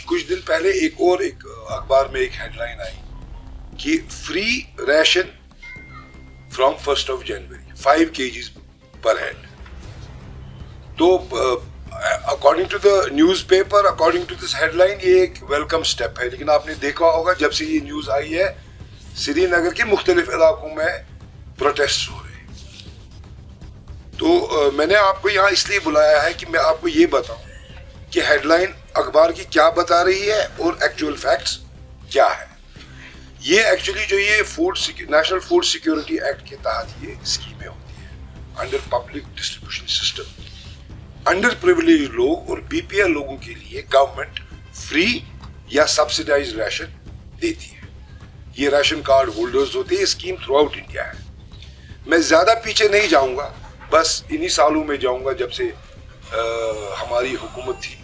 कुछ दिन पहले एक अखबार में एक हेडलाइन आई कि free ration from 1st of January 5 kgs per head. तो according to the newspaper, according to this headline, ये एक वेलकम स्टेप है। लेकिन आपने देखा होगा जब से ये न्यूज आई है, श्रीनगर के मुख्तलिफ इलाकों में प्रोटेस्ट हो रहे हैं। तो मैंने आपको यहाँ इसलिए बुलाया है कि मैं आपको ये बताऊं कि हेडलाइन अखबार की क्या बता रही है और एक्चुअल फैक्ट्स क्या है। ये एक्चुअली जो ये नेशनल फूड सिक्योरिटी एक्ट के तहत ये स्कीमें होती है under public distribution system. Under privilege लोग और बीपीएल लोगों के लिए गवर्नमेंट फ्री या सब्सिडाइज राशन देती है। ये राशन कार्ड होल्डर्स होते हैं। स्कीम थ्रू आउट इंडिया है। मैं ज्यादा पीछे नहीं जाऊंगा, बस इन्हीं सालों में जाऊंगा जब से हमारी हुकूमत थी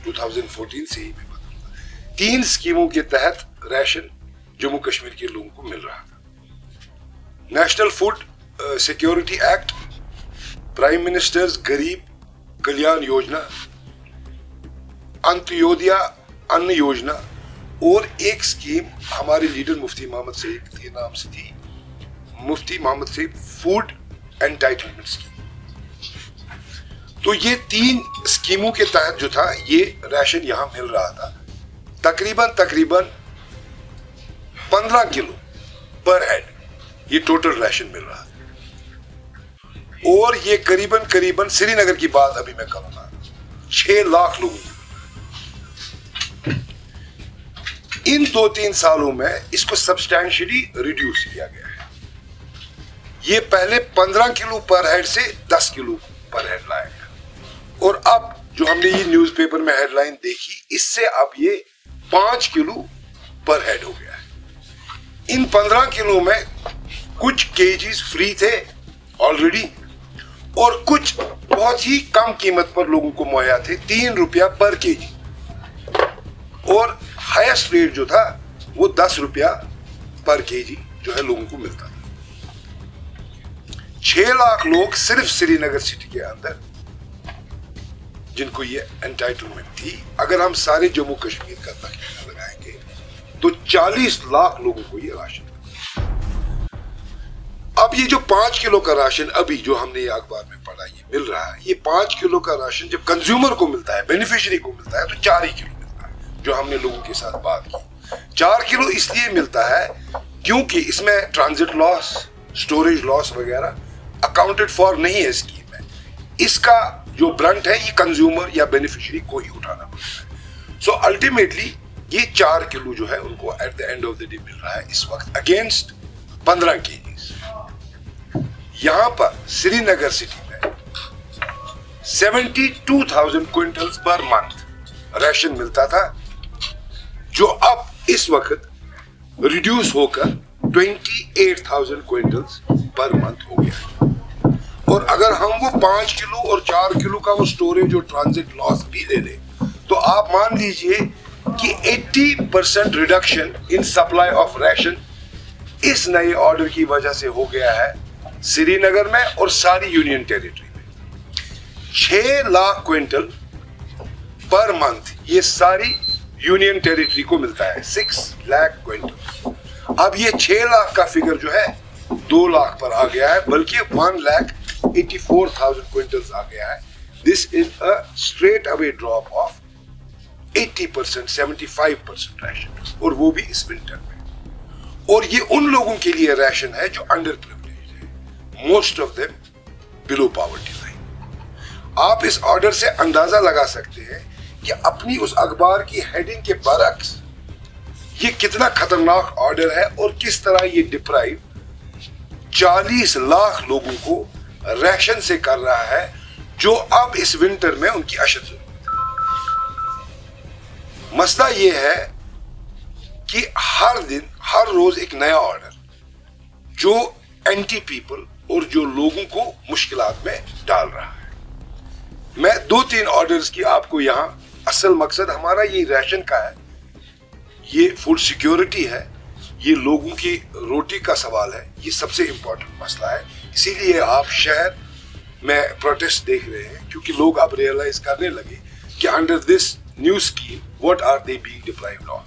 2014 से ही मैं बताऊंगा। 3 स्कीमों के तहत राशन जम्मू कश्मीर के लोगों को मिल रहा था। National food security act, prime ministers गरीब कल्याण योजना, अंत्योदय अन्न योजना और एक स्कीम हमारे लीडर मुफ्ती मोहम्मद सईद के नाम से थी, Mufti Mohammad Sayeed food entitlement scheme. तो ये 3 स्कीमों के तहत जो था ये राशन यहां मिल रहा था। तकरीबन 15 किलो पर हेड ये टोटल राशन मिल रहा था। और ये करीबन श्रीनगर की बात अभी मैं करूंगा 6 लाख लोगों को। इन 2-3 सालों में इसको सब्सटैंशियली रिड्यूस किया गया है। ये पहले 15 किलो पर हेड से 10 किलो पर हेड लाया गया और अब जो हमने ये न्यूज़पेपर में हेडलाइन देखी, इससे अब ये 5 किलो पर हेड हो गया है। इन 15 किलो में कुछ केजीज फ्री थे ऑलरेडी और कुछ बहुत ही कम कीमत पर लोगों को मुहैया थे, 3 रुपया पर केजी। और हाईएस्ट रेट जो था वो 10 रुपया पर केजी जो है लोगों को मिलता था। 6 लाख लोग सिर्फ श्रीनगर सिटी के अंदर जिनको ये एंटाइटलमेंट थी। अगर हम सारे जम्मू कश्मीर का तखमीना लगाएंगे तो 40 लाख लोगों को ये राशन। अब ये जो 5 किलो का राशन अभी जो हमने ये अखबार में पढ़ा ये मिल रहा है, ये 5 किलो का राशन जब कंज्यूमर को मिलता है, बेनिफिशियरी को मिलता है, तो 4 ही किलो मिलता है। जो हमने लोगों के साथ बात की, 4 किलो इसलिए मिलता है क्योंकि इसमें ट्रांजिट लॉस, स्टोरेज लॉस वगैरह अकाउंटेड फॉर नहीं है स्कीम में। इसका जो ब्रंट है ये कंज्यूमर या बेनिफिशियरी को ही उठाना पड़ता है। सो अल्टीमेटली ये 4 किलो जो है उनको at the end of the day meal रहा है इस वक्त अगेंस्ट 15 केजी। यहां पर श्रीनगर सिटी में 72,000 क्विंटल्स पर मंथ राशन मिलता था, जो अब इस वक्त रिड्यूस होकर 28,000 क्विंटल्स पर मंथ हो गया। और अगर हम वो 5 किलो और 4 किलो का वो स्टोरेज और ट्रांजिट लॉस भी ले लें तो आप मान लीजिए कि 80% reduction in supply of ration इस नए ऑर्डर की वजह से हो गया है श्रीनगर में और सारी यूनियन टेरिटरी में। 6 लाख क्विंटल पर मंथ ये सारी यूनियन टेरिटरी को मिलता है, 6 लाख क्विंटल। अब ये 6 लाख का फिगर जो है 2 लाख पर आ गया है, बल्कि 1,84,000 क्विंटल्स आ गया है। This is a straight away drop of 80%, 75% ration, और वो भी इस विंटर में। और ये उन लोगों के लिए राशन है जो अंडर प्रिविलेज है, most of them below poverty line. आप इस ऑर्डर से अंदाजा लगा सकते हैं कि अपनी उस अखबार की हेडिंग के बरक्स ये कितना खतरनाक ऑर्डर है और किस तरह ये डिप्राइव 40 लाख लोगों को राशन से कर रहा है, जो अब इस विंटर में उनकी अशद जरूरत है। मसला ये है कि हर दिन हर रोज एक नया ऑर्डर जो एंटी पीपल और जो लोगों को मुश्किलात में डाल रहा है। मैं 2-3 ऑर्डर्स की आपको यहां, असल मकसद हमारा ये राशन का है, ये फूड सिक्योरिटी है, ये लोगों की रोटी का सवाल है, ये सबसे इंपॉर्टेंट मसला है। इसीलिए आप शहर में प्रोटेस्ट देख रहे हैं, क्योंकि लोग अब रियलाइज करने लगे कि under this new scheme what are they being deprived of.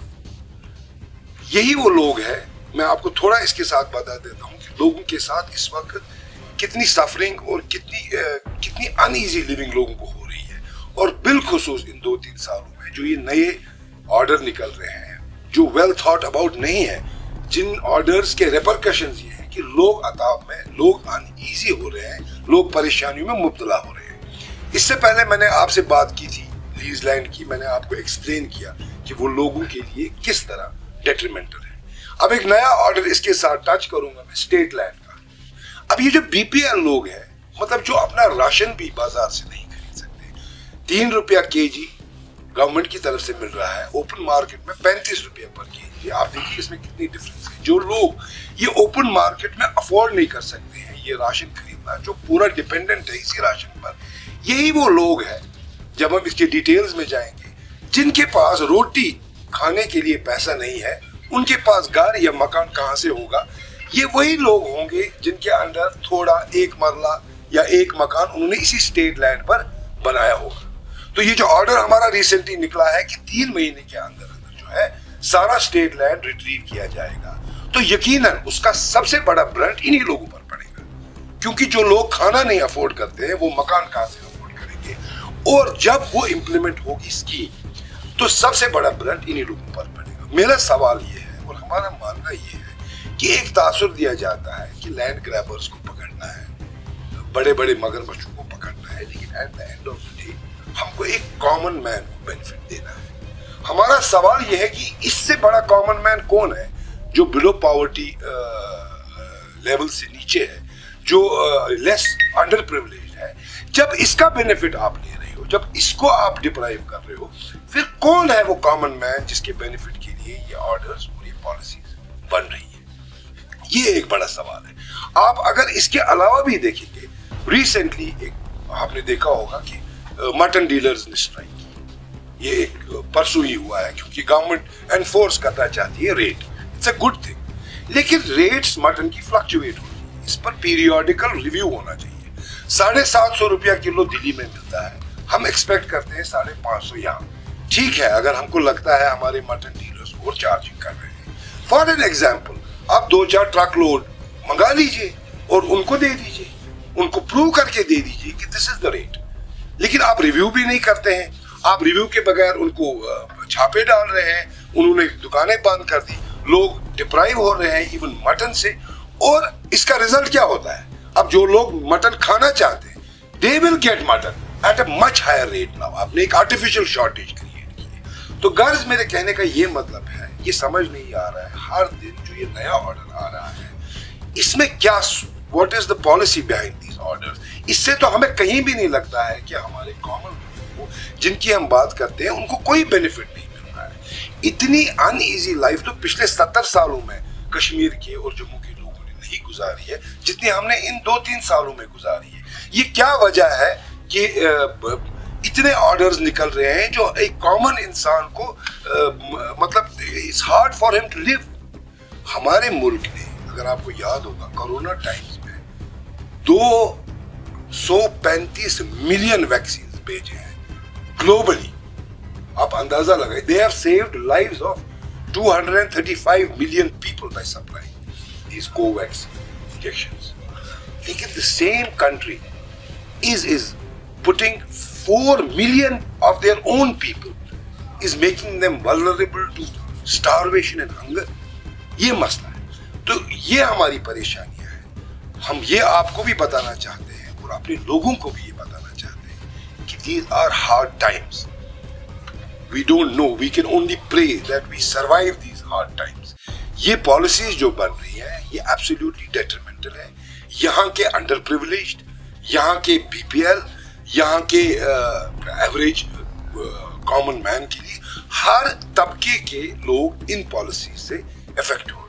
यही वो लोग हैं। मैं आपको थोड़ा इसके साथ बता देता हूँ कि लोगों के साथ इस वक्त कितनी सफरिंग और कितनी अनईजी लिविंग लोगों को हो रही है। और बिलखुसूस इन 2-3 सालों में जो ये नए ऑर्डर निकल रहे हैं जो वेल थॉट अबाउट नहीं है, जिन ऑर्डर्स के रेपरकशंस ये हैं कि लोग अताब में, लोग अनईजी हो रहे हैं, लोग परेशानियों में मुब्तला हो रहे हैं। इससे पहले मैंने आपसे बात की थी लीज लैंड की, मैंने आपको एक्सप्लेन किया कि वो लोगों के लिए किस तरह डेट्रीमेंटल है। अब एक नया ऑर्डर इसके साथ टच करूंगा मैं, स्टेट लैंड का। अब ये जो बीपीएल लोग हैं, मतलब जो अपना राशन भी बाजार से नहीं खरीद सकते, 3 रुपया केजी गवर्नमेंट की तरफ से मिल रहा है, ओपन मार्केट में 35 रुपया पर केजी। आप देखिए इसमें कितनी डिफरेंस है। जो लोग ये ओपन मार्केट में अफोर्ड नहीं कर सकते हैं ये राशन खरीदना, जो पूरा डिपेंडेंट है इसी राशन पर, यही वो लोग हैं, जब हम इसके डिटेल्स में जाएंगे, जिनके पास रोटी खाने के लिए पैसा नहीं है, उनके पास घर या मकान कहां से होगा। ये वही लोग होंगे जिनके अंडर थोड़ा एक मरला या एक मकान उन्होंने इसी स्टेट लैंड पर बनाया होगा। तो ये जो ऑर्डर हमारा रिसेंटली निकला है कि 3 महीने के अंदर अंदर जो है सारा स्टेट लैंड रिट्रीव किया जाएगा, तो यकीनन उसका सबसे बड़ा ब्रंट इन्हीं लोगों पर पड़ेगा, क्योंकि जो लोग खाना नहीं अफोर्ड करते हैं वो मकान कहां से अफोर्ड करेंगे। और जब वो इंप्लीमेंट होगी स्कीम तो सबसे बड़ा ब्रंट इन्हीं लोगों पर पड़ेगा। मेरा सवाल ये है और हमारा मानना ये है कि एक तासुर दिया जाता है कि लैंड ग्रैबर्स को पकड़ना है, बड़े बड़े मगरमच्छों को पकड़ना है, लेकिन at the end of the day हमको एक कॉमन मैन को बेनिफिट देना है। हमारा सवाल यह है कि इससे बड़ा कॉमन मैन कौन है जो बिलो पॉवर्टी लेवल से नीचे है, जो लेस अंडर प्रिविलेज्ड है। जब इसका बेनिफिट आप ले रहे हो, जब इसको आप डिप्राइव कर रहे हो, फिर कौन है वो कॉमन मैन जिसके बेनिफिट के लिए ये ऑर्डर्स और ये पॉलिसीज बन रही है? ये एक बड़ा सवाल है। आप अगर इसके अलावा भी देखेंगे, रिसेंटली एक आपने देखा होगा कि मटन डीलर्स ने स्ट्राइक की। ये एक परसों ही हुआ है, क्योंकि गवर्नमेंट एनफोर्स करना चाहती है rate. It's a good thing, लेकिन रेट्स मटन की फ्लक्चुएट हो रही है, इस पर पीरियोडिकल रिव्यू होना चाहिए। 750 रुपया किलो दिल्ली में मिलता है, हम एक्सपेक्ट करते हैं 550 यहाँ। ठीक है, अगर हमको लगता है हमारे मटन डीलर्स और चार्जिंग कर रहे हैं, फॉर एन एग्जाम्पल आप 2-4 ट्रक लोड मंगा लीजिए और उनको दे दीजिए, उनको प्रूव करके दे दीजिए कि दिस इज द रेट। लेकिन आप रिव्यू भी नहीं करते हैं, आप रिव्यू के बगैर उनको छापे डाल रहे हैं, उन्होंने दुकानें बंद कर दी, लोग डिप्राइव हो रहे हैं इवन मटन से। और इसका रिजल्ट क्या होता है? अब जो लोग मटन खाना चाहते हैं, they will get mutton at a much higher rate now. आपने एक आर्टिफिशियल शॉर्टेज क्रिएट की है। तो गर्ज मेरे कहने का ये मतलब है, ये समझ नहीं आ रहा है हर दिन जो ये नया ऑर्डर आ रहा है, इसमें क्या, what is the policy behind these orders. इससे तो हमें कहीं भी नहीं लगता है कि हमारे कॉमन लोगों को जिनकी हम बात करते हैं उनको कोई बेनिफिट नहीं मिल रहा है। इतनी अनईजी लाइफ तो पिछले 70 सालों में कश्मीर के और जम्मू के लोगों ने नहीं गुजारी है जितनी हमने इन 2-3 सालों में गुजारी है। ये क्या वजह है कि इतने ऑर्डर्स निकल रहे हैं जो एक कॉमन इंसान को मतलब it's hard for him to live. हमारे मुल्क ने, अगर आपको याद होगा, कोरोना टाइम्स में 235 मिलियन वैक्सीन भेजे हैं ग्लोबली। आप अंदाजा लगाए, they have saved lives of 235 million people by supplying these Covax injections. लेकिन the same country is putting 4 million of their own people, is making them vulnerable to starvation and hunger. ये मसला है। तो ये हमारी परेशानियां हैं। हम ये आपको भी बताना चाहते हैं और अपने लोगों को भी ये बताना चाहते हैं कि these are hard times. We don't know, we can only pray that we survive these hard times. ये पॉलिसीज जो बन रही है ये एब्सोल्युटली डेट्रीमेंटल है यहाँ के अंडर प्रिविलेज्ड, यहाँ के बीपीएल, यहाँ के एवरेज कॉमन मैन के लिए। हर तबके के लोग इन पॉलिसी से इफेक्ट हो